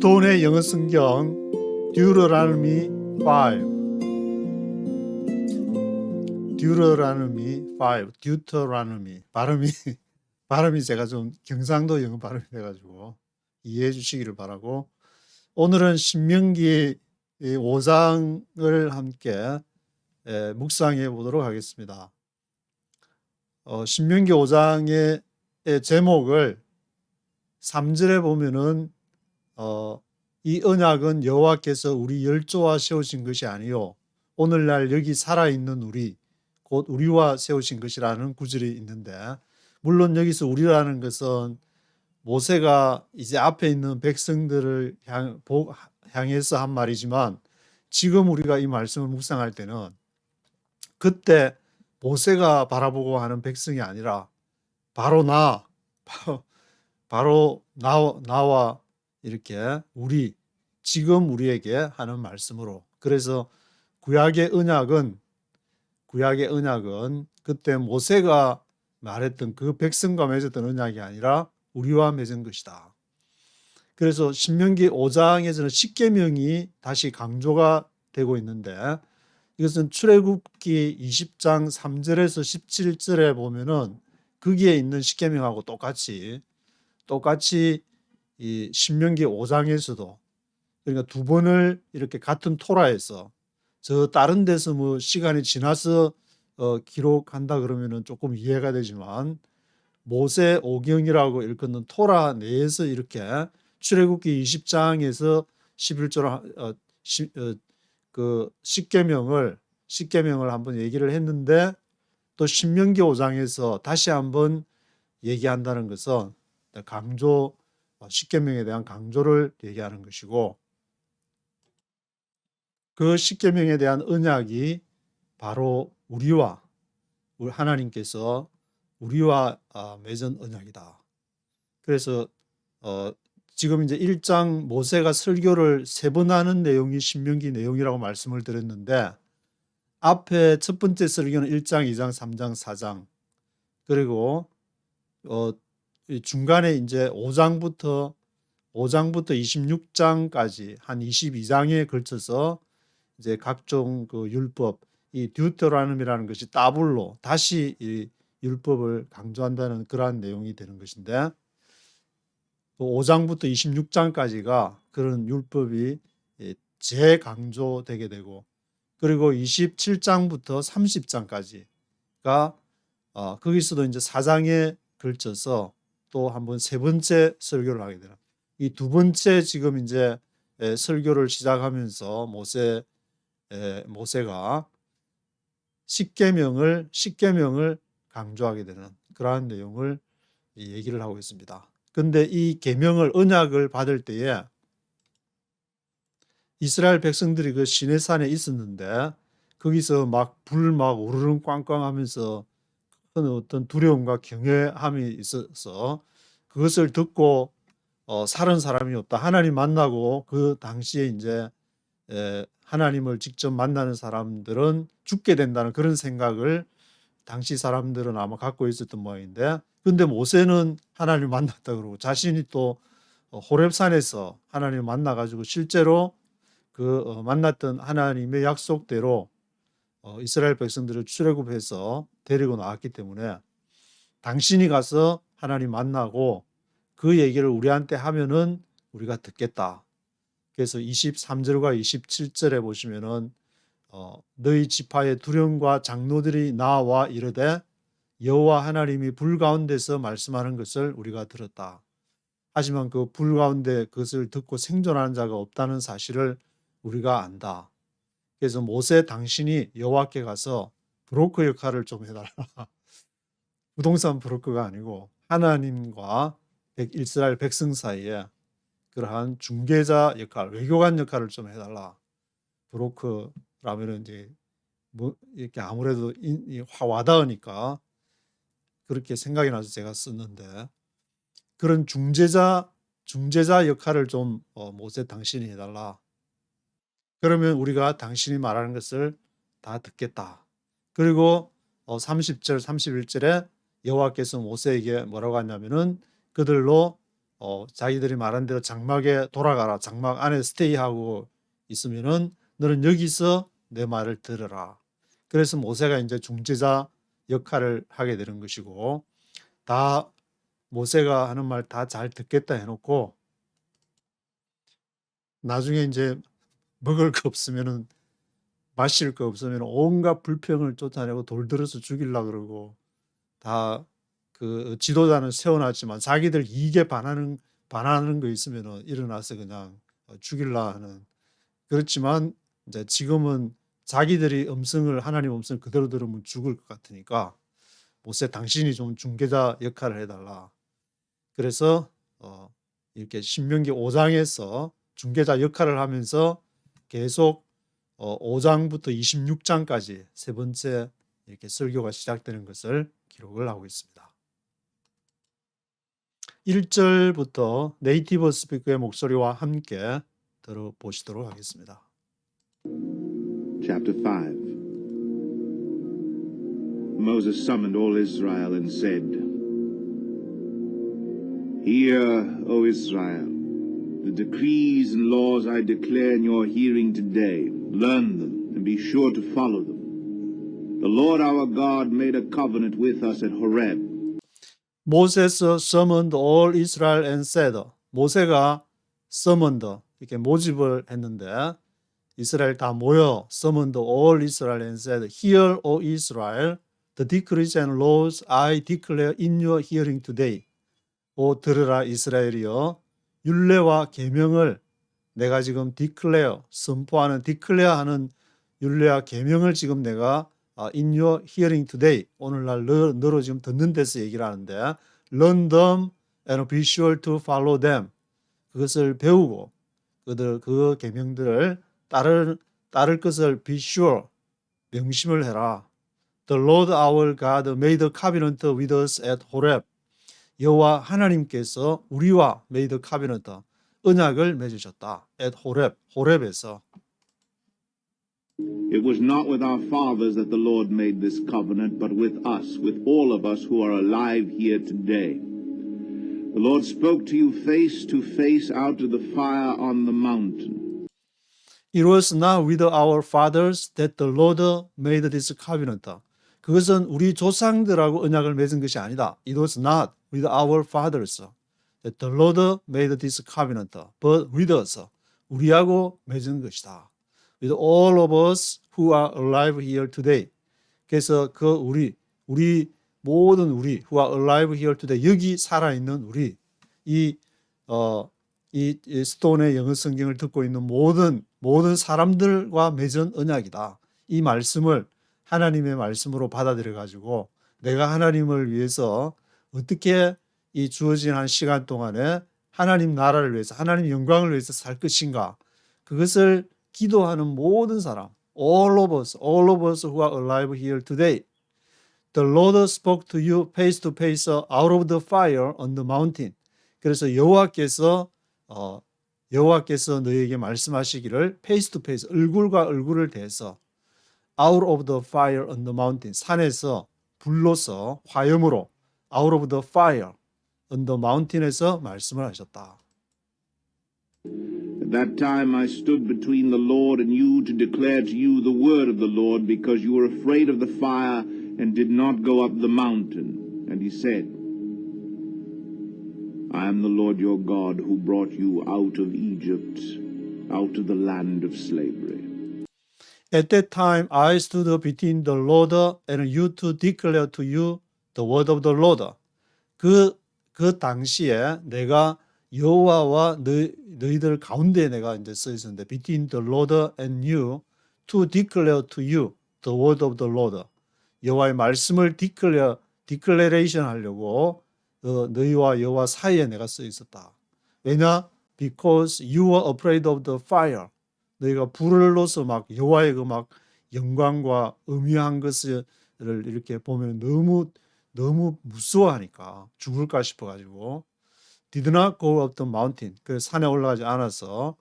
스톤의 영어 성경 Deuteronomy 5 발음이 제가 좀 경상도 영어 발음이 돼가지고 이해해 주시기를 바라고, 오늘은 신명기 5장을 함께 묵상해 보도록 하겠습니다. 신명기 5장의 제목을 3절에 보면은 이 언약은 여호와께서 우리 열조와 세우신 것이 아니요 오늘날 여기 살아있는 우리 곧 우리와 세우신 것이라는 구절이 있는데, 물론 여기서 우리라는 것은 모세가 이제 앞에 있는 백성들을 향해서 한 말이지만, 지금 우리가 이 말씀을 묵상할 때는 그때 모세가 바라보고 하는 백성이 아니라 바로 나와 이렇게 지금 우리에게 하는 말씀으로. 그래서 구약의 언약은 그때 모세가 말했던 그 백성과 맺었던 언약이 아니라 우리와 맺은 것이다. 그래서 신명기 5장에서는 십계명이 다시 강조가 되고 있는데, 이것은 출애굽기 20장 3절에서 17절에 보면은 거기에 있는 십계명하고 똑같이 이 신명기 5장에서도, 그러니까 두 번을 이렇게 같은 토라에서, 저 다른 데서 뭐 시간이 지나서 기록한다 그러면은 조금 이해가 되지만, 모세 오경이라고 일컫는 토라 내에서 이렇게 출애굽기 20장에서 11절 그 십계명을 한번 얘기를 했는데, 또 신명기 5장에서 다시 한번 얘기한다는 것은 십계명에 대한 강조를 얘기하는 것이고, 그 십계명에 대한 언약이 바로 하나님께서 우리와 맺은 언약이다. 그래서 지금 이제 1장 모세가 설교를 3번 하는 내용이 신명기 내용이라고 말씀을 드렸는데, 앞에 첫 번째 설교는 1장, 2장, 3장, 4장, 그리고 중간에 이제 5장부터 26장까지 한 22장에 걸쳐서 이제 각종 그 율법, 이 듀테로노미라는 것이 따블로 다시 이 율법을 강조한다는 그러한 내용이 되는 것인데, 5장부터 26장까지가 그런 율법이 재강조되게 되고, 그리고 27장부터 30장까지가 거기서도 이제 4장에 걸쳐서 또 한번 세 번째 설교를 하게 되는, 이 두 번째 지금 이제 설교를 시작하면서 모세가 십계명을 강조하게 되는 그러한 내용을 얘기를 하고 있습니다. 근데 이 언약을 받을 때에 이스라엘 백성들이 그 시내산에 있었는데, 거기서 불 우르릉 꽝꽝 하면서 어떤 두려움과 경외함이 있어서 그것을 듣고 살은 사람이 없다. 하나님 만나고 그 당시에 이제 하나님을 직접 만나는 사람들은 죽게 된다는 그런 생각을 당시 사람들은 아마 갖고 있었던 모양인데, 근데 모세는 하나님을 만났다 그러고 자신이 또 호렙산에서 하나님을 만나가지고 실제로 그 만났던 하나님의 약속대로 이스라엘 백성들을 출애굽해서 데리고 나왔기 때문에, 당신이 가서 하나님 만나고 그 얘기를 우리한테 하면은 우리가 듣겠다. 그래서 23절과 27절에 보시면은 너희 지파의 두령과 장로들이 나와 이르되 여호와 하나님이 불 가운데서 말씀하는 것을 우리가 들었다. 하지만 그 불 가운데 그것을 듣고 생존하는 자가 없다는 사실을 우리가 안다. 그래서 모세 당신이 여호와께 가서 브로커 역할을 좀 해달라. 부동산 브로커가 아니고 하나님과 이스라엘 백성 사이에 그러한 중개자 역할, 외교관 역할을 좀 해달라. 브로커라면 이제 이렇게 아무래도 와닿으니까 그렇게 생각이 나서 제가 썼는데, 그런 중재자 역할을 좀 모세 당신이 해달라. 그러면 우리가 당신이 말하는 것을 다 듣겠다. 그리고 30절 31절에 여호와께서 모세에게 뭐라고 하냐면은 그들로 자기들이 말한 대로 장막에 돌아가라. 장막 안에 스테이하고 있으면은 너는 여기서 내 말을 들으라. 그래서 모세가 이제 중재자 역할을 하게 되는 것이고, 다 모세가 하는 말 다 잘 듣겠다 해놓고 나중에 이제 먹을 거 없으면은, 마실 거 없으면 온갖 불평을 쫓아내고 돌 들어서 죽이려고 그러고, 다 그 지도자는 세워놨지만 자기들 이익에 반하는 거 있으면은 일어나서 그냥 죽일라 하는. 그렇지만 이제 지금은 자기들이 하나님 음성을 그대로 들으면 죽을 것 같으니까 모세, 당신이 좀 중개자 역할을 해달라. 그래서 이렇게 신명기 5장에서 중개자 역할을 하면서 계속 5장부터 26장까지 세 번째 이렇게 설교가 시작되는 것을 기록을 하고 있습니다. 1절부터 네이티브 스피커의 목소리와 함께 들어보시도록 하겠습니다. Chapter 5. Moses summoned all Israel and said, Hear, O Israel, the decrees and laws I declare in your hearing today. Learn them and be sure to follow them. The Lord our God made a covenant with us at Horeb. Moses summoned all Israel and said, 모세가 summoned, 이렇게 모집을 했는데 이스라엘 다 모여 summoned all Israel and said, Hear, O Israel, the decrees and laws I declare in your hearing today. 오 들으라 이스라엘이여, 율례와 계명을 내가 지금 declare, 선포하는, declare하는 율례와 계명을 지금 내가 in your hearing today, 오늘날 너로 지금 듣는 데서 얘기를 하는데, learn them and be sure to follow them. 그것을 배우고 그 계명들을 따를 것을 be sure, 명심을 해라. The Lord our God made a covenant with us at Horeb. 여호와 하나님께서 우리와 made a covenant, 언약을 맺으셨다. at Horeb, 호렙에서. It was not with our fathers that the Lord made this covenant, but with us, with all of us who are alive here today. The Lord spoke to you face to face out of the fire on the mountain. It was not with our fathers that the Lord made this covenant. 그것은 우리 조상들하고 언약을 맺은 것이 아니다. It was not with our fathers that the Lord made this covenant, but with us. 우리하고 맺은 것이다. With all of us who are alive here today. 그래서 우리 모든 우리 who are alive here today, 여기 살아있는 우리, 이 스톤의 영어 성경을 듣고 있는 모든 사람들과 맺은 언약이다. 이 말씀을 하나님의 말씀으로 받아들여 가지고 내가 하나님을 위해서 어떻게 이 주어진 한 시간 동안에 하나님 나라를 위해서, 하나님 영광을 위해서 살 것인가, 그것을 기도하는 모든 사람, all of us who are alive here today. The Lord spoke to you face to face out of the fire on the mountain. 그래서 여호와께서 너희에게 말씀하시기를 face to face, 얼굴과 얼굴을 대해서 out of the fire on the mountain, 산에서 불로서 화염으로 out of the fire on the mountain에서 말씀을 하셨다. At that time I stood between the Lord and you to declare to you the word of the Lord, because you were afraid of the fire and did not go up the mountain. And he said, I am the Lord your God who brought you out of Egypt, out of the land of slavery. At that time I stood between the Lord and you to declare to you the word of the Lord. 그 당시에 내가 여호와와 너희들 가운데 내가 이제 써 있었는데, between the Lord and you to declare to you the word of the Lord. 여호와의 말씀을 declaration 하려고 너희와 여호와 사이에 내가 써 있었다. 왜냐? Because you were afraid of the fire. 너희가 불을로서 막 여호와의 그 막 영광과 음흉한 것을 이렇게 보면 너무 무서워하니까 죽을까 싶어가지고 did not go up the mountain. 그 산에 올라가지 않아서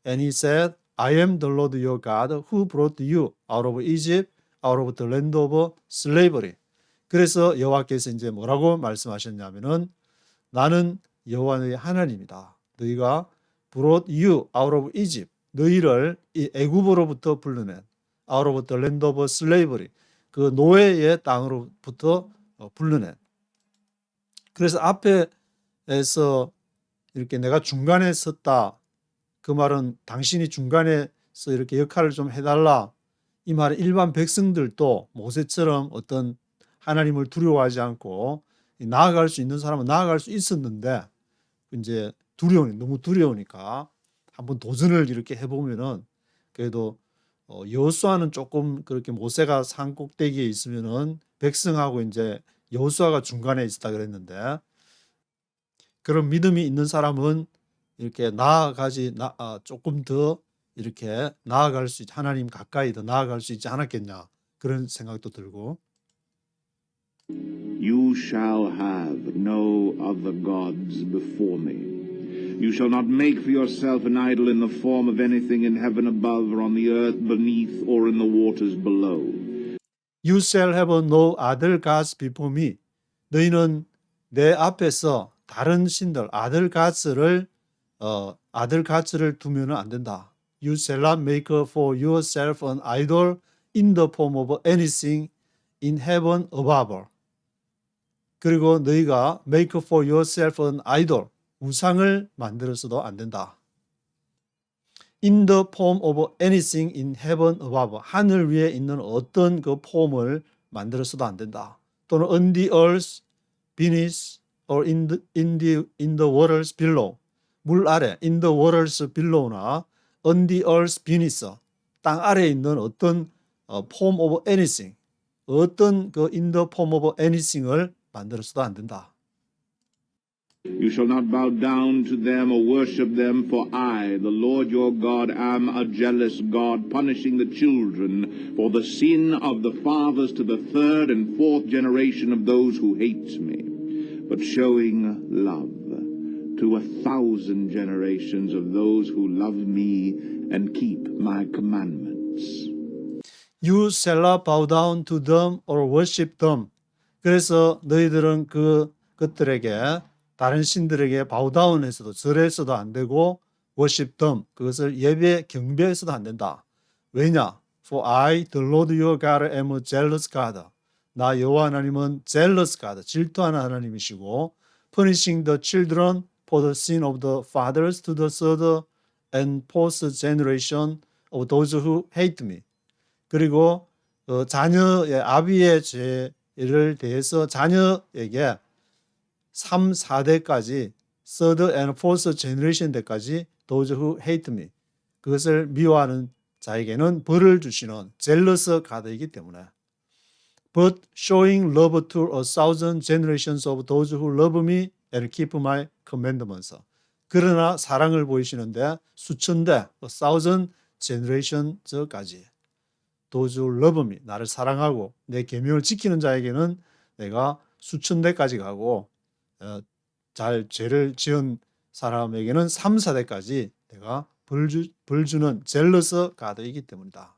and he said, I am the Lord your God who brought you out of Egypt, out of the land of slavery. 그래서 여호와께서 이제 뭐라고 말씀하셨냐면은 나는 여호와 너희 하나님이다. 너희가 brought you out of Egypt. 너희를 이 애굽으로부터 불러낸 out of the land of slavery. 그 노예의 땅으로부터 불러낸. 그래서 앞에서 이렇게 내가 중간에 섰다. 그 말은 당신이 중간에서 이렇게 역할을 좀 해달라. 이 말은 일반 백성들도 모세처럼 어떤 하나님을 두려워하지 않고 나아갈 수 있는 사람은 나아갈 수 있었는데 이제 너무 두려우니까 한번 도전을 이렇게 해보면은 그래도 여호수아는 조금 그렇게 모세가 산 꼭대기에 있으면은 백성하고 이제 여호수아가 중간에 있었다 그랬는데 그런 믿음이 있는 사람은 이렇게 조금 더 이렇게 나아갈 수 하나님 가까이 더 나아갈 수 있지 않았겠냐 그런 생각도 들고 You shall have no other gods before me. You shall not make for yourself an idol in the form of anything in heaven above or on the earth beneath or in the waters below. You shall have no other gods before me. 너희는 내 앞에서 다른 신들 other gods를 두면은 안 된다. You shall not make for yourself an idol in the form of anything in heaven above. 그리고 너희가 make for yourself an idol, 우상을 만들어서도 안 된다. In the form of anything in heaven above, 하늘 위에 있는 어떤 그 폼을 만들어서도 안 된다. 또는 on the earth beneath or in the waters below, 물 아래 in the waters below나 on the earth beneath, 땅 아래에 있는 어떤 form of anything, 어떤 그 in the form of anything을 만들어서도 안 된다. You shall not bow down to them or worship them, for I, the Lord your God, am a jealous God, punishing the children for the sin of the fathers to the third and fourth generation of those who hate me, but showing love to 1,000 generations of those who love me and keep my commandments. You shall not bow down to them or worship them. 그래서 너희들은 그것들에게 다른 신들에게 바우다운해서도 절해서도 안 되고 worship them, 그것을 예배 경배해서도 안 된다. 왜냐? For I, the Lord your God, am a jealous God. 나 여호와 하나님은 jealous God, 질투하는 하나님이시고 punishing the children for the sin of the fathers to the third and fourth generation of those who hate me. 그리고 자녀의 아비의 죄를 대해서 자녀에게 3, 4대까지 third and fourth generation 때까지 those who hate me, 그것을 미워하는 자에게는 벌을 주시는 jealous God이기 때문에 but showing love to 1,000 generations of those who love me and keep my commandments. 그러나 사랑을 보이시는데 수천 대 1,000 generations까지 those who love me, 나를 사랑하고 내 계명을 지키는 자에게는 내가 수천 대까지 가고 잘 죄를 지은 사람에게는 3, 4대까지 내가 벌 주는 jealous God이기 때문이다.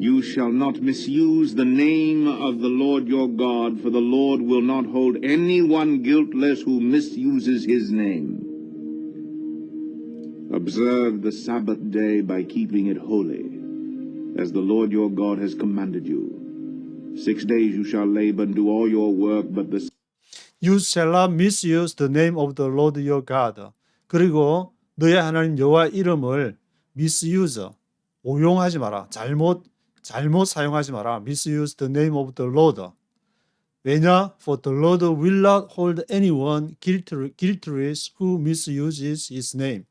You shall not misuse the name of the Lord your God, for the Lord will not hold anyone guiltless who misuses his name. Observe the Sabbath day by keeping it holy, as the Lord your God has commanded you. 6 days you shall labor and do all your work, but the You shall not misuse the name of the Lord your God. 그리고 너의 하나님 여호와 이름을 misuse, 오용하지 마라. 잘못 사용하지 마라. Misuse the name of the Lord. 왜냐? For the Lord will not hold anyone guiltless who misuses his name.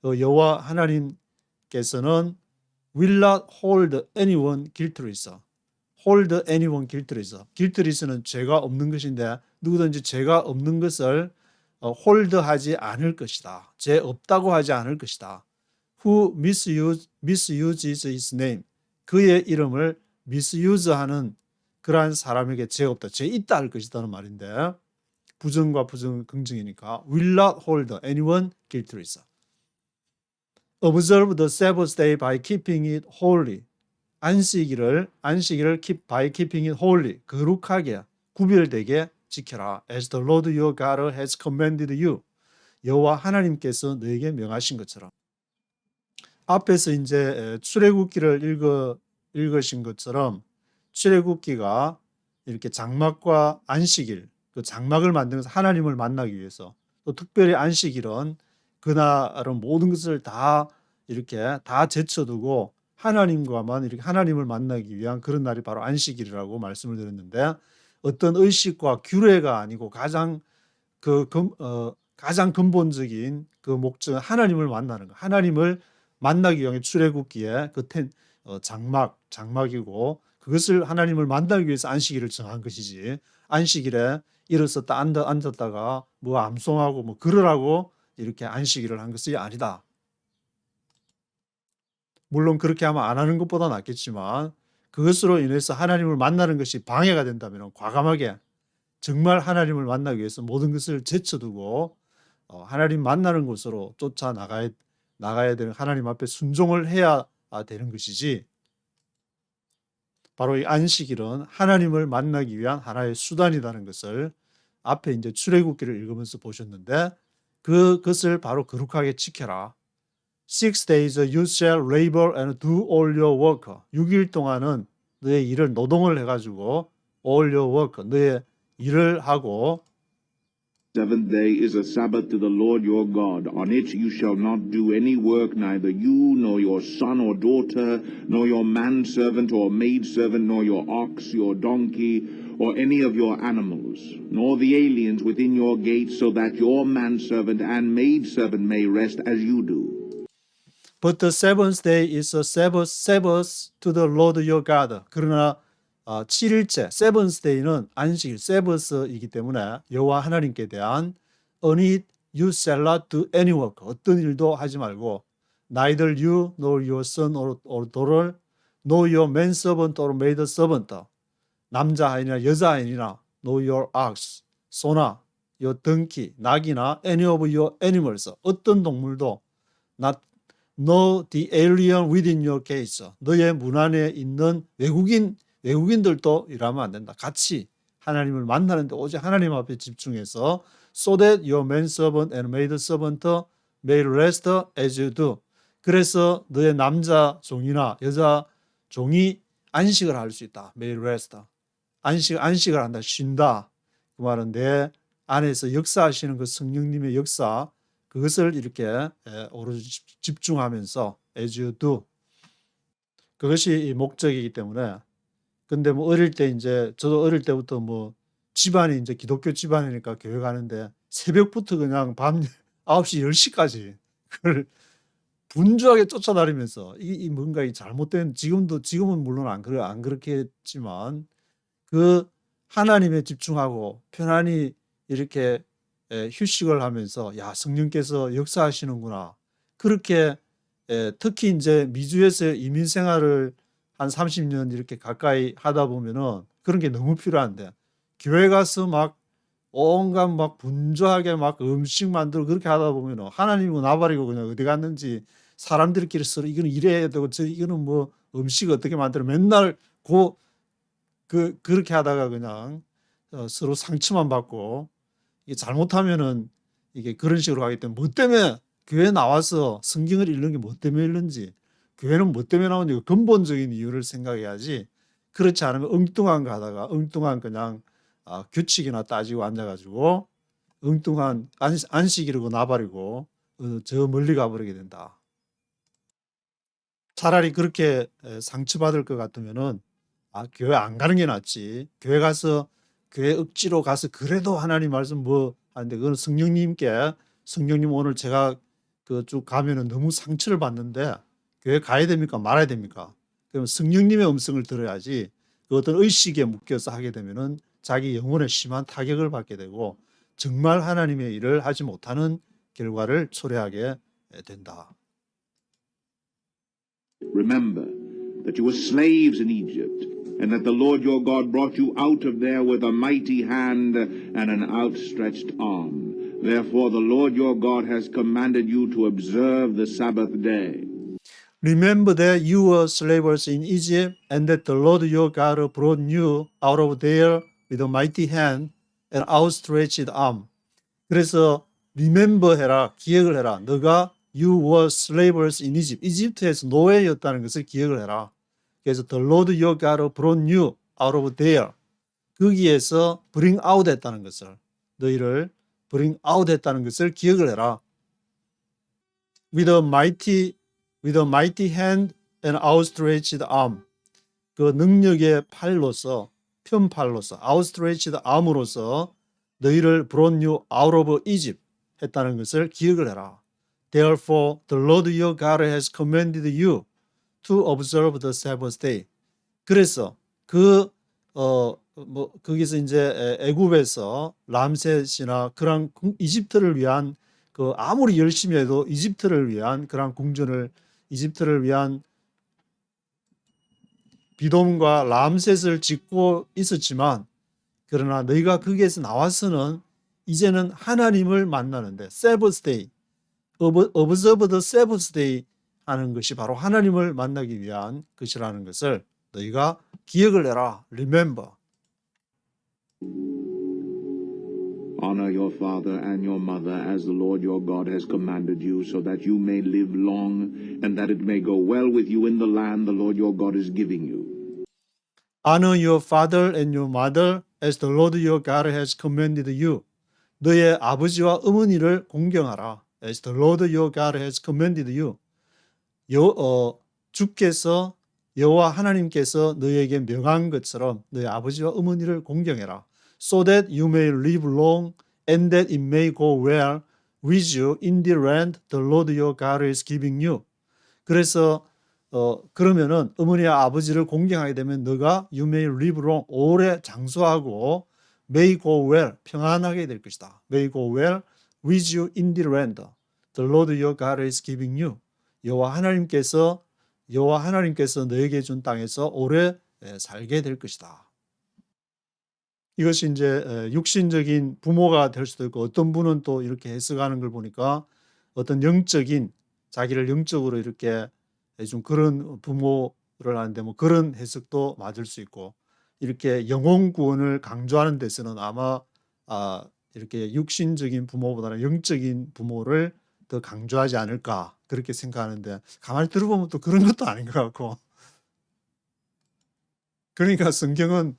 여호와 하나님께서는 will not hold anyone guiltless. hold anyone guiltless. guiltless는 죄가 없는 것인데 누구든지 죄가 없는 것을 홀드하지 않을 것이다. 죄 없다고 하지 않을 것이다. Who misuses his name. 그의 이름을 misuse하는 그러한 사람에게 죄 없다. 죄 있다 할 것이다는 말인데 부정과 부정 긍정이니까 will not hold anyone guiltless. Observe the Sabbath day by keeping it holy. 안식일을 by keeping it holy, 거룩하게, 구별되게 지켜라. As the Lord your God has commanded you. 여호와 하나님께서 너에게 명하신 것처럼. 앞에서 이제 출애굽기를 읽으신 것처럼 출애굽기가 이렇게 장막과 안식일, 그 장막을 만들면서 하나님을 만나기 위해서, 또 특별히 안식일은 그날은 모든 것을 다 이렇게 다 제쳐두고 하나님과만 이렇게 하나님을 만나기 위한 그런 날이 바로 안식일이라고 말씀을 드렸는데, 어떤 의식과 규례가 아니고 가장 가장 근본적인 그 목적은 하나님을 만나는 거. 하나님을 만나기 위해 출애굽기에 그 장막이고, 그것을 하나님을 만나기 위해서 안식일을 정한 것이지, 안식일에 일어섰다 앉았다가 뭐 암송하고 뭐 그러라고 이렇게 안식일을 한 것이 아니다. 물론 그렇게 하면 안 하는 것보다 낫겠지만, 그것으로 인해서 하나님을 만나는 것이 방해가 된다면 과감하게 정말 하나님을 만나기 위해서 모든 것을 제쳐두고 하나님 만나는 곳으로 쫓아 나가야 되는, 하나님 앞에 순종을 해야 되는 것이지, 바로 이 안식일은 하나님을 만나기 위한 하나의 수단이라는 것을 앞에 이제 출애굽기를 읽으면서 보셨는데, 그것을 바로 거룩하게 지켜라. 6 days you shall labor and do all your work. 6일 동안은 너의 일을 노동을 해가지고 all your work, 너의 일을 하고, Seventh day is a Sabbath to the Lord your God. On it you shall not do any work, neither you, nor your son or daughter, nor your manservant or maidservant, nor your ox, your donkey, or any of your animals, nor the aliens within your gates, so that your manservant and maidservant may rest as you do. But the seventh day is a Sabbath to the Lord your God. 그러나 7일째, seventh day는 안식일, Sabbath이기 때문에 여호와 하나님께 대한 on it you shall not do any work. 어떤 일도 하지 말고, neither you nor your son or daughter, nor your manservant or maidservant. 남자 하인이나 여자 하인이나 nor your ox, 소나 your donkey, 낙이나 any of your animals. 어떤 동물도 not no the alien within your gates. 너의 문 안에 있는 외국인들도 일하면 안 된다. 같이 하나님을 만나는데 오직 하나님 앞에 집중해서 so that your manservant and maidservant may rest as you do. 그래서 너의 남자 종이나 여자 종이 안식을 할 수 있다. may rest. 안식을 한다. 쉰다. 그 말은 내 안에서 역사하시는 그 성령님의 역사, 그것을 이렇게 오로지 집중하면서 as you do. 그것이 목적이기 때문에. 근데 뭐 어릴 때 이제 저도 어릴 때부터 뭐 집안이 이제 기독교 집안이니까 교회 가는데 새벽부터 그냥 밤 9시 10시까지 그걸 분주하게 쫓아다니면서 이 뭔가 이 잘못된, 지금은 물론 안 그렇겠지만 그 하나님에 집중하고 편안히 이렇게 휴식을 하면서 야, 성령께서 역사하시는구나. 그렇게 특히 이제 미주에서 이민 생활을 한 30년 이렇게 가까이 하다 보면은 그런 게 너무 필요한데, 교회 가서 막 온갖 막 분주하게 막 음식 만들고 그렇게 하다 보면은 하나님은 나발이고 그냥 어디 갔는지, 사람들끼리 서로 이거는 이래야 되고 이거는 뭐 음식 어떻게 만들어 맨날 그렇게 하다가 그냥 서로 상처만 받고, 이게 잘못하면은 이게 그런 식으로 가기 때문에, 뭐 때문에 교회 나와서 성경을 읽는 게 뭐 때문에 읽는지, 교회는 뭐 때문에 나오는지 근본적인 이유를 생각해야지, 그렇지 않으면 엉뚱한 거 하다가 엉뚱한 그냥 규칙이나 따지고 앉아가지고 엉뚱한 안식이라고 나발이고 저 멀리 가버리게 된다. 차라리 그렇게 상처받을 것 같으면은 교회 안 가는 게 낫지. 교회 억지로 가서 그래도 하나님 말씀 뭐 하는데, 그건 성령님 오늘 제가 쭉 가면은 너무 상처를 받는데 교회 가야 됩니까? 말아야 됩니까? 그러면 성령님의 음성을 들어야지, 그 어떤 의식에 묶여서 하게 되면은 자기 영혼에 심한 타격을 받게 되고 정말 하나님의 일을 하지 못하는 결과를 초래하게 된다. Remember that you were slaves in Egypt, and that the Lord your God brought you out of there with a mighty hand and an outstretched arm. Therefore the Lord your God has commanded you to observe the Sabbath day. Remember that you were slaves in Egypt, and that the Lord your God brought you out of there with a mighty hand an outstretched arm. 그래서 remember 해라, 기억을 해라. 너가 you were slavers in Egypt. 이집트에서 노예였다는 것을 기억을 해라. 그래서 the Lord your God brought you out of there. 거기에서 bring out 했다는 것을, 너희를 bring out 했다는 것을 기억을 해라. With a mighty hand and outstretched arm. 그 능력의 팔로서, 편팔로서, outstretched arm으로서 너희를 brought you out of Egypt 했다는 것을 기억을 해라. Therefore, the Lord your God has commanded you to observe the Sabbath day. 그래서 거기서 이제 애굽에서 람셋이나 그런 이집트를 위한 그 아무리 열심히 해도 이집트를 위한 그런 궁전을, 이집트를 위한 비돔과 람셋을 짓고 있었지만, 그러나 너희가 거기에서 나와서는 이제는 하나님을 만나는데, Sabbath day, observe the Sabbath day 하는 것이 바로 하나님을 만나기 위한 것이라는 것을 너희가 기억을 해라. Remember. Honor your father and your mother as the Lord your God has commanded you, so that you may live long and that it may go well with you in the land the Lord your God is giving you. Honor your father and your mother as the Lord your God has commanded you. 너의 아버지와 어머니를 공경하라. As the Lord your God has commanded you. 주께서, 여호와 하나님께서 너희에게 명한 것처럼 너희 아버지와 어머니를 공경해라. So that you may live long and that it may go well with you in the land the Lord your God is giving you. 그래서 그러면은 어머니와 아버지를 공경하게 되면 너가 you may live long, 오래 장수하고 may go well, 평안하게 될 것이다. May go well with you in the land the Lord your God is giving you. 여호와 하나님께서 너에게 준 땅에서 오래 살게 될 것이다. 이것이 이제 육신적인 부모가 될 수도 있고, 어떤 분은 또 이렇게 해석하는 걸 보니까 어떤 영적인, 자기를 영적으로 이렇게 좀 그런 부모를 하는데 뭐 그런 해석도 맞을 수 있고, 이렇게 영혼 구원을 강조하는 데서는 아마 이렇게 육신적인 부모보다는 영적인 부모를 더 강조하지 않을까 그렇게 생각하는데, 가만히 들어보면 또 그런 것도 아닌 것 같고. 그러니까 성경은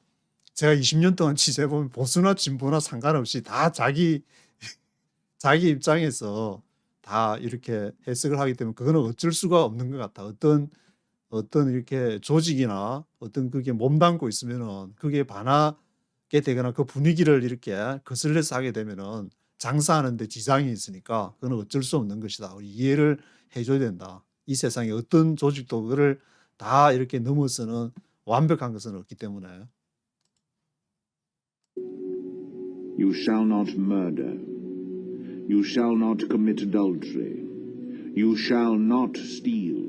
제가 20년 동안 취재해보면 보수나 진보나 상관없이 다 자기 입장에서 다 이렇게 해석을 하기 때문에 그거는 어쩔 수가 없는 것 같아. 어떤 이렇게 조직이나 어떤 그게 몸담고 있으면은 그게 반하게 되거나 그 분위기를 이렇게 거슬려서 하게 되면은 장사하는데 지장이 있으니까 그건 어쩔 수 없는 것이다. 우리 이해를 해줘야 된다. 이 세상에 어떤 조직도 그거를 다 이렇게 넘어서는 완벽한 것은 없기 때문에. You shall not murder. You shall not commit adultery. You shall not steal.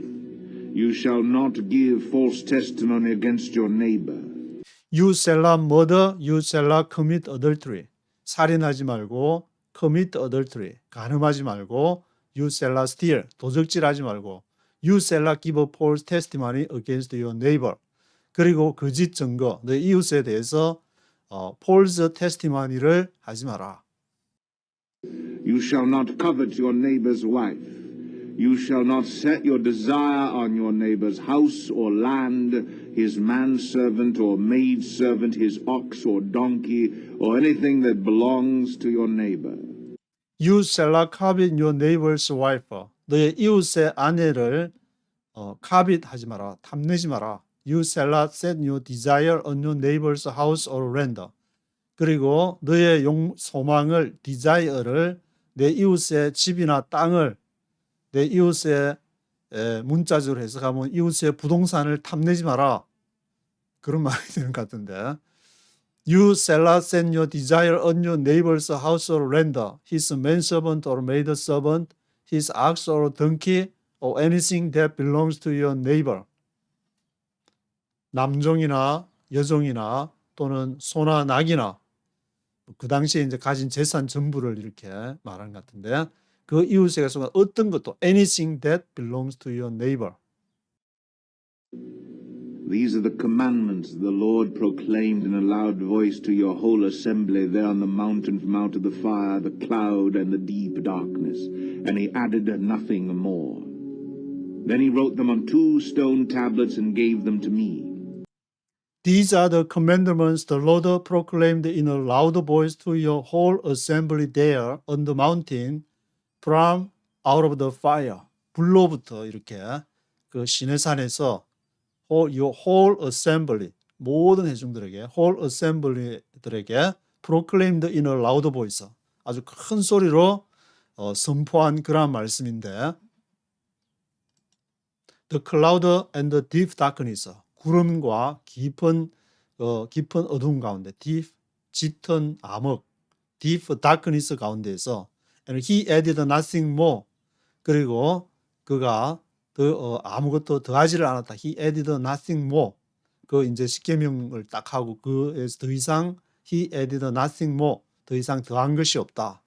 You shall not give false testimony against your neighbor. You shall not murder. You shall not commit adultery. 살인하지 말고 commit adultery. 간음하지 말고 you shall not steal. 도적질하지 말고 you shall not give a false testimony against your neighbor. 그리고 거짓 증거, 너 이웃에 대해서 false testimony를 하지 마라. You shall not covet your neighbor's wife. You shall not set your desire on your neighbor's house or land, his manservant or maidservant, his ox or donkey, or anything that belongs to your neighbor. You shall not covet your neighbor's wife. 너의 이웃의 아내를 covet하지 마라, 탐내지 마라. You shall not set your desire on your neighbor's house or land. 그리고 너의 소망을, desire를 내 이웃의 집이나 땅을, 내 이웃의 문자적으로 해석하면 이웃의 부동산을 탐내지 마라. 그런 말이 되는 것 같은데. You shall not set your desire on your neighbor's house or land, his manservant or maidservant, his ox or donkey, or anything that belongs to your neighbor. 남종이나 여종이나 또는 소나 낙이나 그 당시에 이제 가진 재산 전부를 이렇게 말하는 것 같은데, 그 이웃에 관한 어떤 것도 anything that belongs to your neighbor. These are the commandments the Lord proclaimed in a loud voice to your whole assembly there on the mountain from out of the fire, the cloud, and the deep darkness. And he added nothing more. Then he wrote them on 2 stone tablets and gave them to me. These are the commandments the Lord proclaimed in a loud voice to your whole assembly there on the mountain from out of the fire. 불로부터 이렇게 그 시내산에서 your whole assembly, 모든 회중들에게, whole assembly들에게 proclaimed in a loud voice, 아주 큰 소리로 선포한 그런 말씀인데, the cloud and the deep darkness, 구름과 깊은 어두움 가운데, deep, 짙은 암흑, deep darkness 가운데에서, and he added nothing more, 그리고 그가 아무것도 더하지를 않았다. He added nothing more. 그 이제 십계명을 딱 하고 그에서 더 이상 he added nothing more. 더 이상 더한 것이 없다.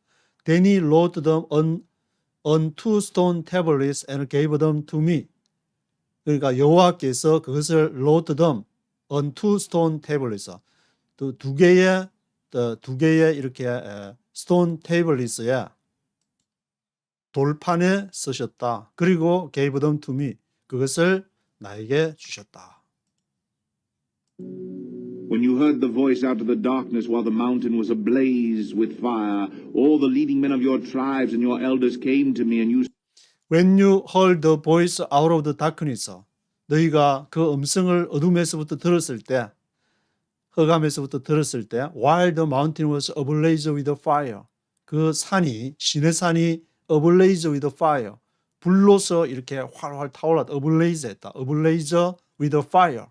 Then he wrote them on 2 stone tablets and gave them to me. 그러니까 여호와께서 그것을 wrote them on 2 stone tablets. 두 개의 이렇게 stone tablets에 돌판에 쓰셨다. 그리고 gave them to me. 그것을 나에게 주셨다. When you heard the voice out of the darkness while the mountain was ablaze with fire, all the leading men of your tribes and your elders came to me and you When you heard the voice out of the darkness, 너희가 그 음성을 어둠에서부터 들었을 때, 흑암에서부터 들었을 때, while the mountain was ablaze with fire, 그 산이, 시내산이 ablaze with fire, 불로서 이렇게 활활 타올랐다. ablaze 했다. ablaze with fire.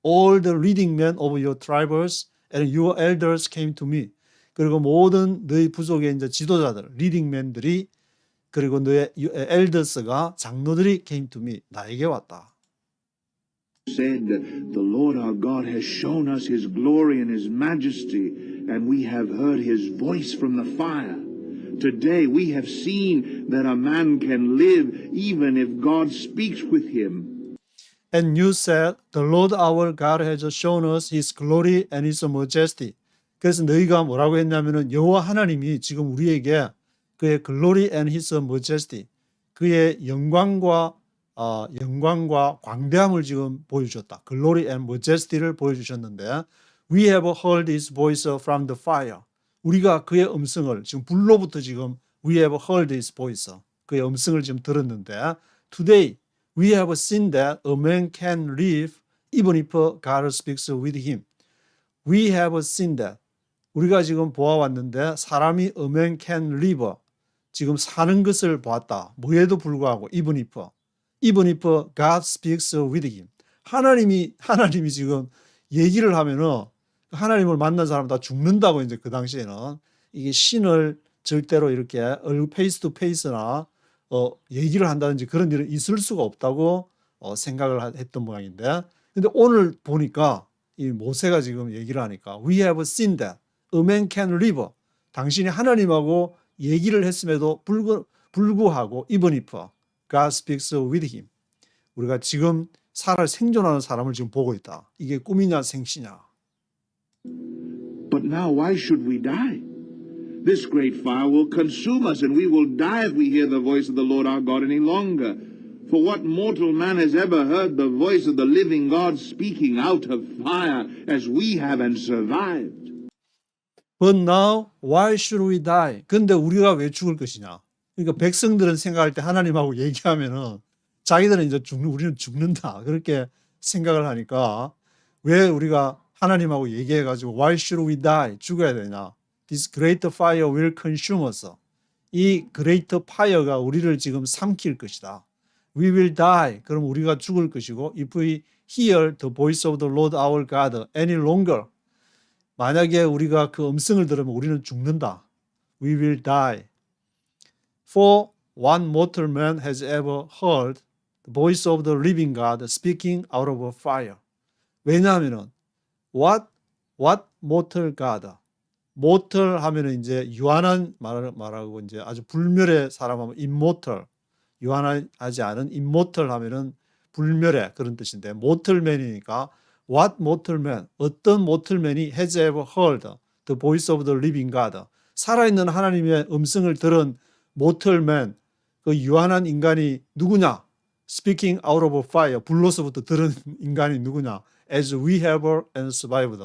All the leading men of your tribes and your elders came to me. 그리고 모든 너희 부족의 이제 지도자들, leading men들이 그리고 너의 elders가 장로들이 came to me. 나에게 왔다. said, the Lord our God has shown us his glory and his majesty, and we have heard his voice from the fire. Today we have seen that a man can live even if God speaks with him. And you said, the Lord our God has shown us his glory and his majesty. 그래서 너희가 뭐라고 했냐면은 여호와 하나님이 지금 우리에게 그의 glory and his majesty, 그의 영광과 광대함을 지금 보여주셨다. glory and majesty를 보여주셨는데, we have heard his voice from the fire. 우리가 그의 음성을 지금 불로부터 지금 we have heard his voice, 그의 음성을 지금 들었는데, today we have seen that a man can live even if God speaks with him. We have seen that. 우리가 지금 보아왔는데 사람이 a man can live, 지금 사는 것을 보았다. 뭐에도 불구하고 even if God speaks with him. 하나님이 지금 얘기를 하면은 하나님을 만난 사람 다 죽는다고 이제 그 당시에는 이게 신을 절대로 이렇게 페이스 투 페이스나 얘기를 한다든지 그런 일은 있을 수가 없다고 생각을 했던 모양인데, 근데 오늘 보니까 이 모세가 지금 얘기를 하니까 we have seen that a man can live. 당신이 하나님하고 얘기를 했음에도 불구하고 even if God speaks with him. 우리가 지금 생존하는 사람을 지금 보고 있다. 이게 꿈이냐 생시냐. But now why should we die? This great fire will consume us, and we will die if we hear the voice of the Lord our God any longer. For what mortal man has ever heard the voice of the living God speaking out of fire as we have and survived? But now why should we die? 근데 우리가 왜 죽을 것이냐? 그러니까 백성들은 생각할 때 하나님하고 얘기하면은 자기들은 이제 우리는 죽는다 그렇게 생각을 하니까 왜 우리가 하나님하고 얘기해가지고 why should we die? 죽어야 되냐? This great fire will consume us. 이 great fire가 우리를 지금 삼킬 것이다. We will die. 그럼 우리가 죽을 것이고 if we hear the voice of the Lord our God any longer. 만약에 우리가 그 음성을 들으면 우리는 죽는다. We will die. For one mortal man has ever heard the voice of the living God speaking out of a fire. 왜냐하면은 what mortal God. mortal 하면은 이제 유한한 말하고 이제 아주 불멸의 사람 하면 immortal. 유한하지 않은 immortal 하면은 불멸의 그런 뜻인데 mortalman이니까 what mortal man 어떤 mortalman이 has ever heard the voice of the living God 살아있는 하나님의 음성을 들은 mortalman 그 유한한 인간이 누구냐 speaking out of fire 불로서부터 들은 인간이 누구냐 as we have and survived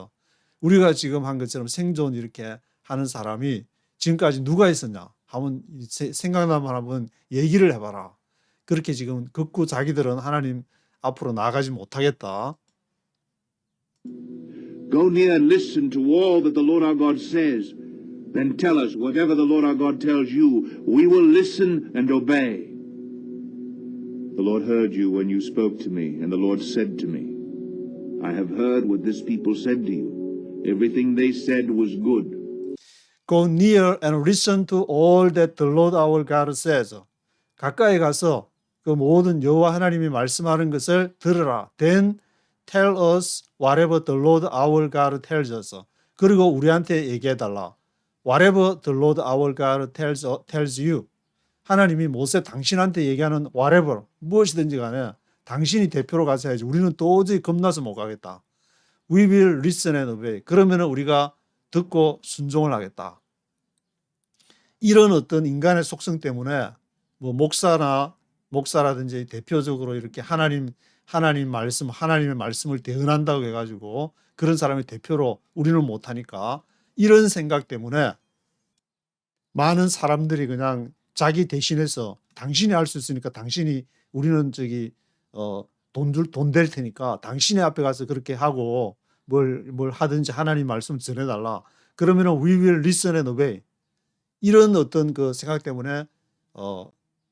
우리가 지금 한 것처럼 생존 이렇게 하는 사람이 지금까지 누가 있었냐 한번 생각나면 한번 얘기를 해봐라. 그렇게 지금 극구 자기들은 하나님 앞으로 나아가지 못하겠다. Go near and listen to all that the Lord our God says. Then tell us whatever the Lord our God tells you. We will listen and obey. The Lord heard you when you spoke to me, and the Lord said to me, I have heard what this people said to you. Everything they said was good. Go near and listen to all that the Lord our God says. 가까이 가서 그 모든 여호와 하나님이 말씀하는 것을 들으라. Then tell us whatever the Lord our God tells us. 그리고 우리한테 얘기해달라. Whatever the Lord our God tells you. 하나님이 모세 당신한테 얘기하는 whatever 무엇이든지 간에 당신이 대표로 가서 해야지. 우리는 도저히 겁나서 못 가겠다. We will listen and obey. 그러면 우리가 듣고 순종을 하겠다. 이런 어떤 인간의 속성 때문에 뭐 목사라든지 대표적으로 이렇게 하나님의 말씀을 대언한다고 해가지고 그런 사람의 대표로 우리는 못하니까 이런 생각 때문에 많은 사람들이 그냥 자기 대신해서 당신이 할 수 있으니까 당신이 우리는 돈 될 테니까 당신의 앞에 가서 그렇게 하고 뭘 하든지 하나님 말씀 전해달라. 그러면은 we will listen and obey. 이런 어떤 그 생각 때문에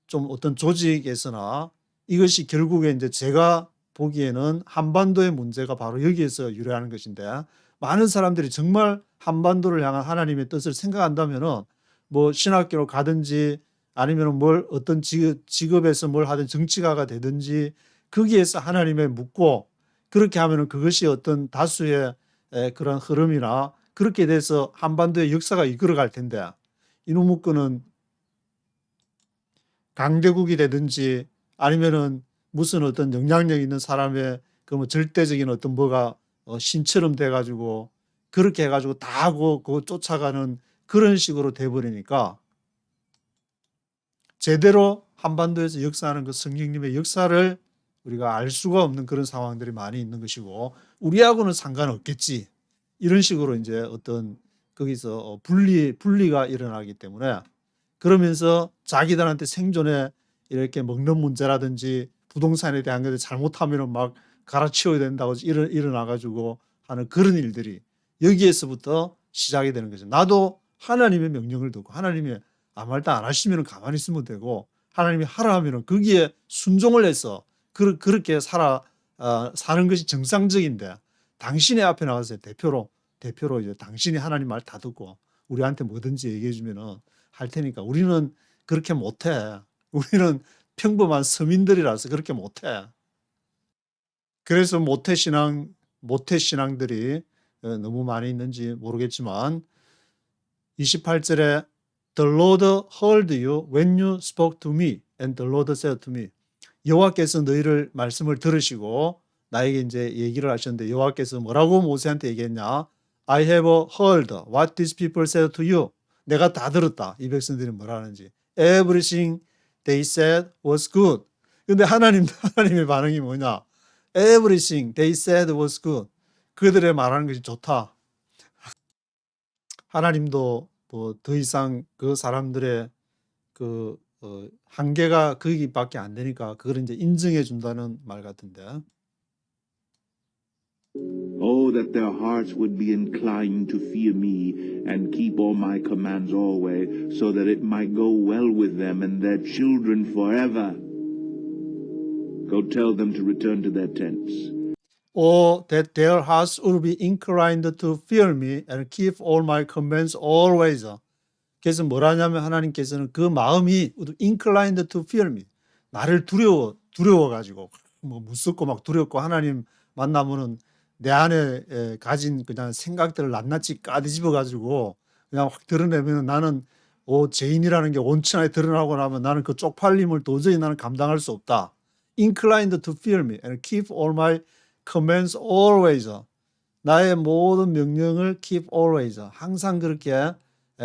좀 어떤 조직에서나 이것이 결국에 이제 제가 보기에는 한반도의 문제가 바로 여기에서 유래하는 것인데 많은 사람들이 정말 한반도를 향한 하나님의 뜻을 생각한다면은 뭐 신학교로 가든지 아니면 뭘 어떤 직업에서 뭘 하든 정치가가 되든지 거기에서 하나님에 묻고 그렇게 하면은 그것이 어떤 다수의 그런 흐름이나 그렇게 돼서 한반도의 역사가 이끌어갈 텐데 이놈의 거는 강대국이 되든지 아니면은 무슨 어떤 영향력 있는 사람의 그 뭐 절대적인 어떤 뭐가 신처럼 돼가지고 그렇게 해가지고 다 하고 그거 쫓아가는 그런 식으로 돼버리니까 제대로 한반도에서 역사하는 그 성령님의 역사를 우리가 알 수가 없는 그런 상황들이 많이 있는 것이고 우리하고는 상관없겠지 이런 식으로 이제 어떤 거기서 분리가 일어나기 때문에 그러면서 자기들한테 생존에 이렇게 먹는 문제라든지 부동산에 대한 것을 잘못하면 막 갈아치워야 된다고 일어나가지고 하는 그런 일들이 여기에서부터 시작이 되는 거죠. 나도 하나님의 명령을 듣고 하나님이 아무 말도 안 하시면 가만히 있으면 되고 하나님이 하라 하면 거기에 순종을 해서 그렇게 사는 것이 정상적인데 당신의 앞에 나가서 대표로 이제 당신이 하나님 말 다 듣고 우리한테 뭐든지 얘기해 주면은 할 테니까 우리는 그렇게 못해. 우리는 평범한 서민들이라서 그렇게 못해. 그래서 모태신앙들이 너무 많이 있는지 모르겠지만 28절에 The Lord heard you when you spoke to me and the Lord said to me 여호와께서 너희를 말씀을 들으시고 나에게 이제 얘기를 하셨는데 여호와께서 뭐라고 모세한테 얘기했냐 I have heard what these people said to you 내가 다 들었다. 이 백성들이 뭐라 하는지 Everything they said was good. 근데 하나님의 반응이 뭐냐 Everything they said was good. 그들의 말하는 것이 좋다. 하나님도 뭐 더 이상 그 사람들의 그 한계가 거기밖에 안 되니까 그걸 이제 인정해 준다는 말 같은데. Oh, that their hearts would be inclined to fear me and keep all my commands always, so that it might go well with them and their children forever. Go tell them to return to their tents. Oh, that their hearts would be inclined to fear me and keep all my commands always. 그래서 뭐라냐면 하나님께서는 그 마음이 inclined to fear me. 나를 두려워가지고 뭐 무섭고 막 두렵고 하나님 만나면은 내 안에 가진 그냥 생각들을 낱낱이 까뒤집어가지고 그냥 확 드러내면 나는 죄인이라는 게 온천하게 드러나고 나면 나는 그 쪽팔림을 도저히 나는 감당할 수 없다. inclined to fear me and keep all my commands always. 나의 모든 명령을 keep always. 항상 그렇게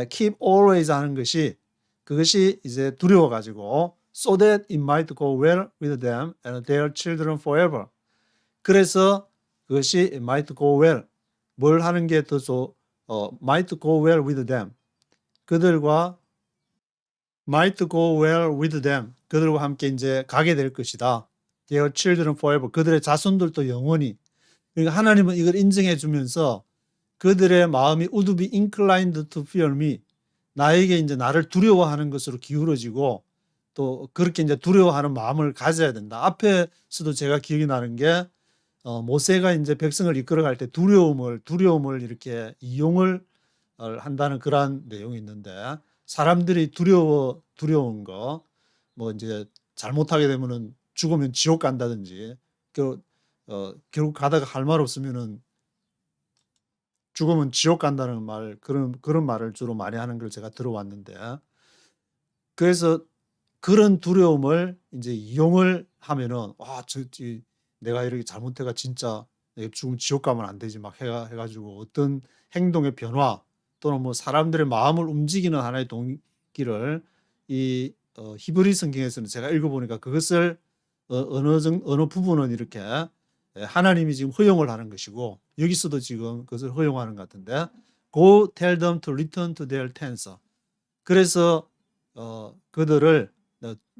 keep always 하는 것이 그것이 이제 두려워 가지고 so that it might go well with them and their children forever. 그래서 그것이 it might go well. 뭘 하는 게 더 might go well with them. 그들과 might go well with them. 그들과 함께 이제 가게 될 것이다. Their children forever. 그들의 자손들도 영원히. 그러니까 하나님은 이걸 인정해 주면서 그들의 마음이 would be inclined to fear me. 나에게 이제 나를 두려워하는 것으로 기울어지고 또 그렇게 이제 두려워하는 마음을 가져야 된다. 앞에서도 제가 기억이 나는 게 모세가 이제 백성을 이끌어갈 때 두려움을 이렇게 이용을 한다는 그러한 내용이 있는데 사람들이 두려운 거 뭐 이제 잘못하게 되면은 죽으면 지옥 간다든지 결국 가다가 할 말 없으면은 죽으면 지옥 간다는 말 그런 말을 주로 많이 하는 걸 제가 들어왔는데 그래서 그런 두려움을 이제 이용을 하면은 내가 이렇게 잘못해가 진짜 내가 죽으면 지옥 가면 안 되지 막 해가지고 어떤 행동의 변화 또는 뭐 사람들의 마음을 움직이는 하나의 동기를 이 히브리 성경에서는 제가 읽어보니까 그것을 어느 부분은 이렇게 하나님이 지금 허용을 하는 것이고 여기서도 지금 그것을 허용하는 것 같은데 Go tell them to return to their tents. 그래서 그들을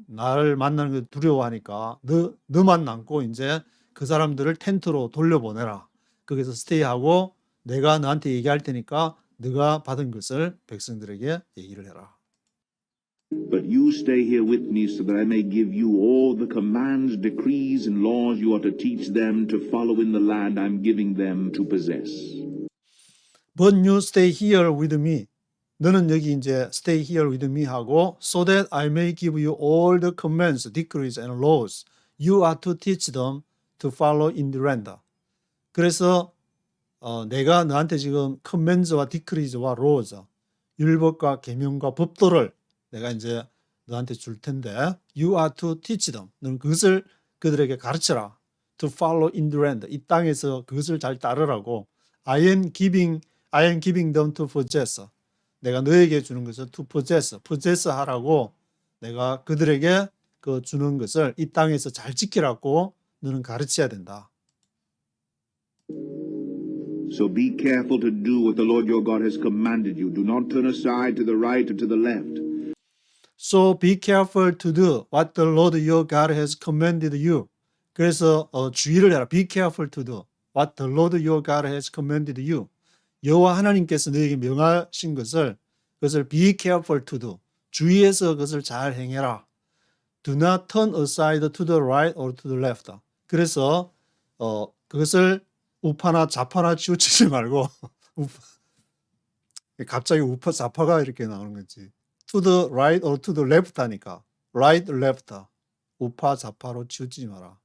나를 만나는 걸 두려워하니까 너만 남고 이제 그 사람들을 텐트로 돌려보내라. 거기서 스테이하고 내가 너한테 얘기할 테니까 네가 받은 것을 백성들에게 얘기를 해라. But you stay here with me so that I may give you all the commands, decrees, and laws you are to teach them to follow in the land I'm giving them to possess. But you stay here with me. 너는 여기 이제 stay here with me 하고 so that I may give you all the commands, decrees, and laws you are to teach them to follow in the land. 그래서 내가 너한테 지금 commands와 decrees와 laws, 율법과 계명과 법도를 내가 이제 너한테 줄 텐데 you are to teach them. 너는 그것을 그들에게 가르쳐라. To follow in the land. 이 땅에서 그것을 잘 따르라고. I am giving them to possess. 내가 너에게 주는 것을 to possess 하라고 내가 그들에게 그 주는 것을 이 땅에서 잘 지키라고 너는 가르쳐야 된다. So be careful to do what the Lord your God has commanded you. Do not turn aside to the right or to the left. So be careful to do what the Lord your God has commanded you. 그래서 주의를 해라. Be careful to do what the Lord your God has commanded you. 여호와 하나님께서 너에게 명하신 그것을 be careful to do. 주의해서 그것을 잘 행해라. Do not turn aside to the right or to the left. 그래서 그것을 우파나 좌파나 치우치지 말고 갑자기 우파 좌파가 이렇게 나오는 거지. To the right or to the left 하니까 right, left. 우파 좌파로 치우치지 마라.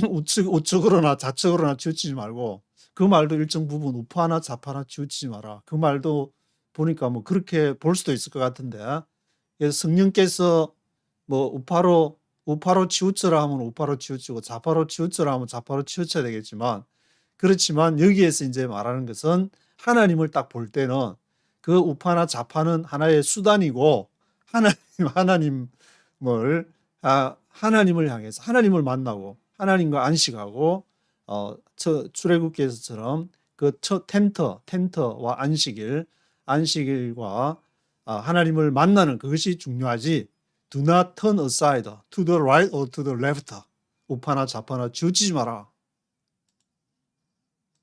우측으로나 좌측으로나 치우치지 말고 그 말도 일정 부분 우파나 좌파나 치우치지 마라. 그 말도 보니까 뭐 그렇게 볼 수도 있을 것 같은데 그래서 성령께서 뭐 우파로 치우쳐라 하면 우파로 치우치고 좌파로 치우쳐라 하면 좌파로 치우쳐야 되겠지만 그렇지만 여기에서 이제 말하는 것은 하나님을 딱 볼 때는 그 우파나 좌파는 하나의 수단이고 하나님을 향해서 하나님을 만나고 하나님과 안식하고 출애굽기에서처럼 그 텐트와 안식일과 하나님을 만나는 그것이 중요하지. Do not turn aside to the right or to the left. 우파나 좌파나 치우치지 마라.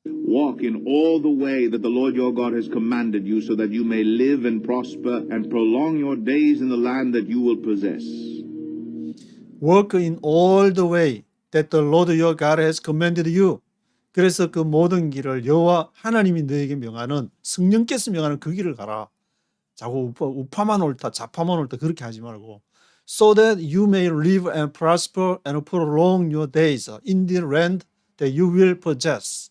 Walk in all the way that the Lord your God has commanded you so that you may live and prosper and prolong your days in the land that you will possess. Walk in all the way that the Lord your God has commanded you. 그래서 그 모든 길을 여호와 하나님이 너에게 명하는 성령께서 명하는 그 길을 가라. 자꾸 우파만 옳다 좌파만 옳다 그렇게 하지 말고 so that you may live and prosper and prolong your days in the land that you will possess.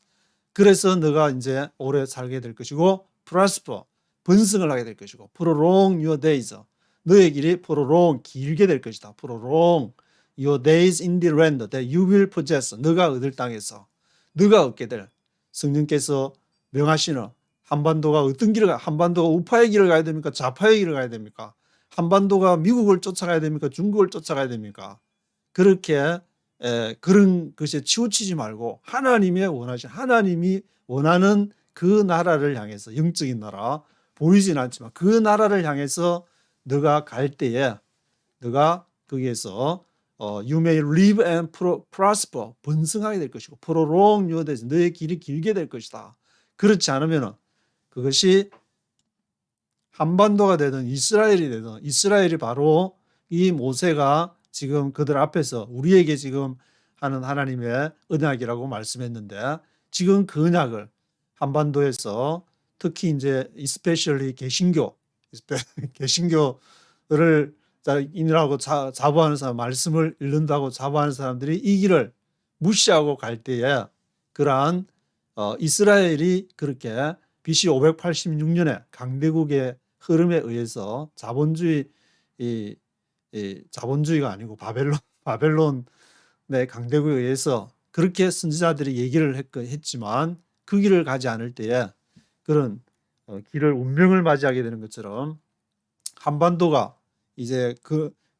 그래서 너가 이제 오래 살게 될 것이고 prosper, 번성을 하게 될 것이고 prolong your days, 너의 길이 prolong, 길게 될 것이다. prolong, your days in the land that you will possess. 너가 얻을 땅에서 너가 얻게 될. 성령께서 명하시는 한반도가 어떤 길을 한반도가 우파의 길을 가야 됩니까? 좌파의 길을 가야 됩니까? 한반도가 미국을 쫓아가야 됩니까? 중국을 쫓아가야 됩니까? 그렇게 그런 것에 치우치지 말고 하나님이 원하는 그 나라를 향해서 영적인 나라 보이진 않지만 그 나라를 향해서 너가 갈 때에 너가 거기에서 you may live and prosper 번성하게 될 것이고 prolong your days 너의 길이 길게 될 것이다. 그렇지 않으면 그것이 한반도가 되든 이스라엘이 되든 이스라엘이 바로 이 모세가 지금 그들 앞에서 우리에게 지금 하는 하나님의 언약이라고 말씀했는데 지금 그 언약을 한반도에서 특히 이제 especially 개신교를 인하고 자부하는 사람 말씀을 읽는다고 자부하는 사람들이 이 길을 무시하고 갈 때에 그러한 이스라엘이 그렇게 BC 586년에 강대국의 흐름에 의해서 자본주의가 아니고 바벨론의 강대국에 의해서 그렇게 선지자들이 얘기를 했지만 그 길을 가지 않을 때에 그런 길을 운명을 맞이하게 되는 것처럼 한반도가 이제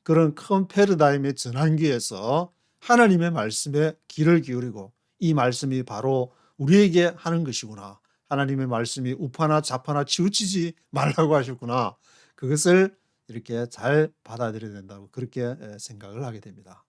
그런 큰 패러다임의 전환기에서 하나님의 말씀에 귀를 기울이고 이 말씀이 바로 우리에게 하는 것이구나. 하나님의 말씀이 우파나 좌파나 치우치지 말라고 하셨구나. 그것을 이렇게 잘 받아들여야 된다고 그렇게 생각을 하게 됩니다.